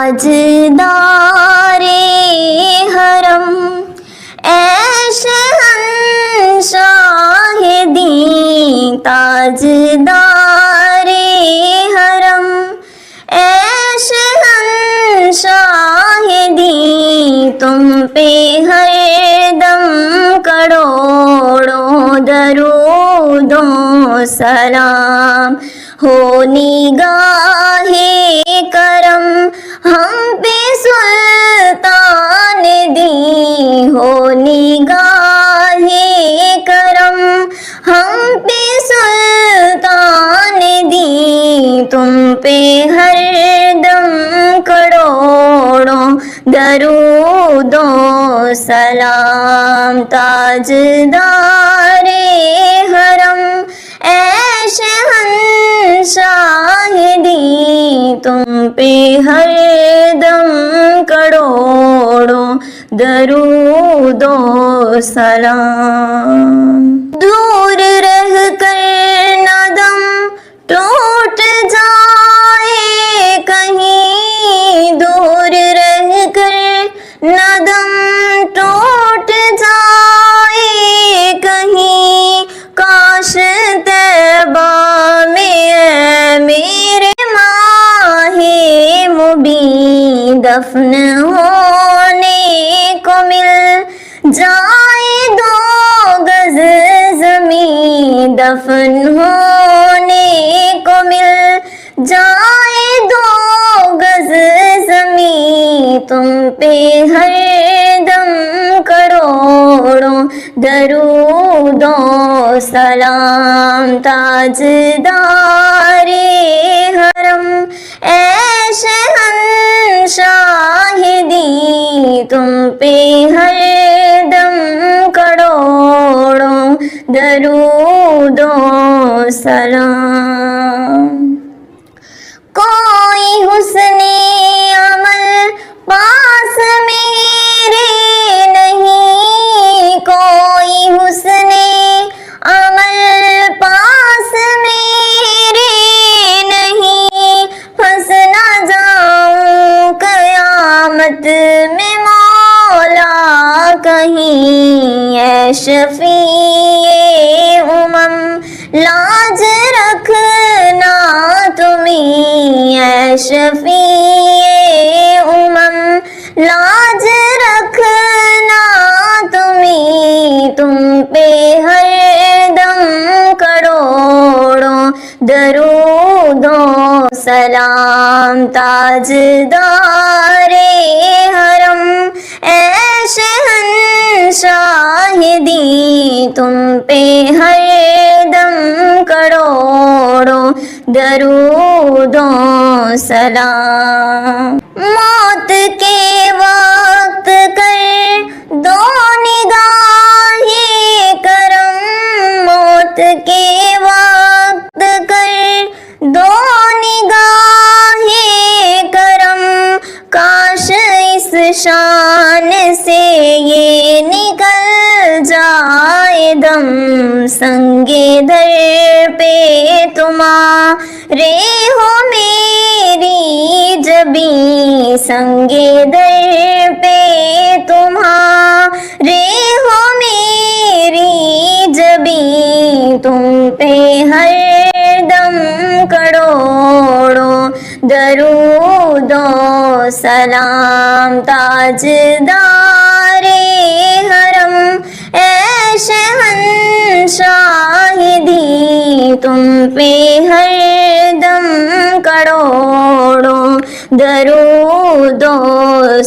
تاجدار حرم اے شہنشاہ دین، تاجدار حرم اے شہنشاہ دین، تم پہ ہر دم کروڑوں درود و سلام ہو نگاہ کرم ہم پہ سلطان دین، ہو نگاہ کرم ہم پہ سلطان دین، تم پہ ہر دم کروڑوں درود و سلام تاجدار حرم اے شہنشاہ دین، تم پہ ہر دم کروڑوں درود و سلام۔ دور رہ کر نہ دم ٹوٹ جائے کہیں، دور رہ کر نہ دم ٹوٹ جائے کہیں، کاش طیبہ میں میرے ماہ مبین دفن ہونے کو مل جائے 2 گز زمین، دفن ہونے کو مل جائے 2 گز زمین، تم پہ ہر دم کروڑوں درود و سلام تاجدار حرم اے شہنشاہ دین، تم پہ ہر دم کروڑوں درود و سلام۔ کوئی حسن عمل پاس میرے نہیں، کوئی حسن عمل پاس میرے نہیں، پھنس نہ جاؤں قیامت میں مولا کہیں، اے شفیع امم لاج رکھنا تمہیں، اے شفیع امم لاج رکھنا تمہیں، تم پہ ہر دم کروڑوں درود و سلام تاجدار حرم اے شہنشاہ دین، تم پہ ہر دم کروڑوں درود و سلام۔ موت کے وقت کر دو نگاہ کرم، موت کے وقت کر دو نگاہ کرم، کاش اس شان سے یہ نکل جائے دم، سنگے در پہ تمہارے ہو میری جبیں، سنگے در پہ تمہارے ہو میری جبیں، تم پہ ہر دم کروڑوں درود و سلام تاجدار حرم اے شہنشاہ دین، تم پہ ہر دم کروڑوں درود و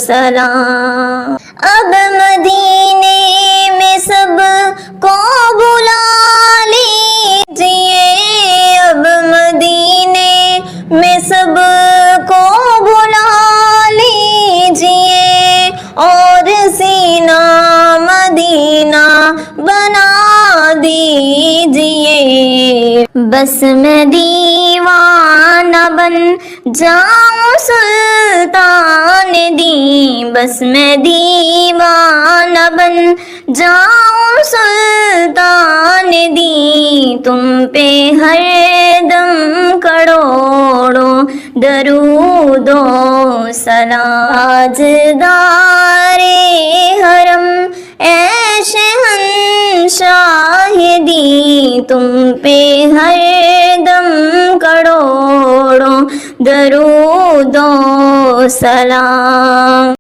سلام۔ اب مدینے میں سب کو بلا لیجئے، اب مدینے میں سب کو بلا لیجئے، اور سینہ مدینہ بنا دیجئے، بس میں دیوانہ بن جاؤں سلطان دین، بس میں دیوانہ بن جاؤں سلطان دین، تم پہ ہر دم کروڑوں درود و سلام تاجدار حرم اے شہنشاہدی تم پہ ہر دم کروڑوں درود و سلام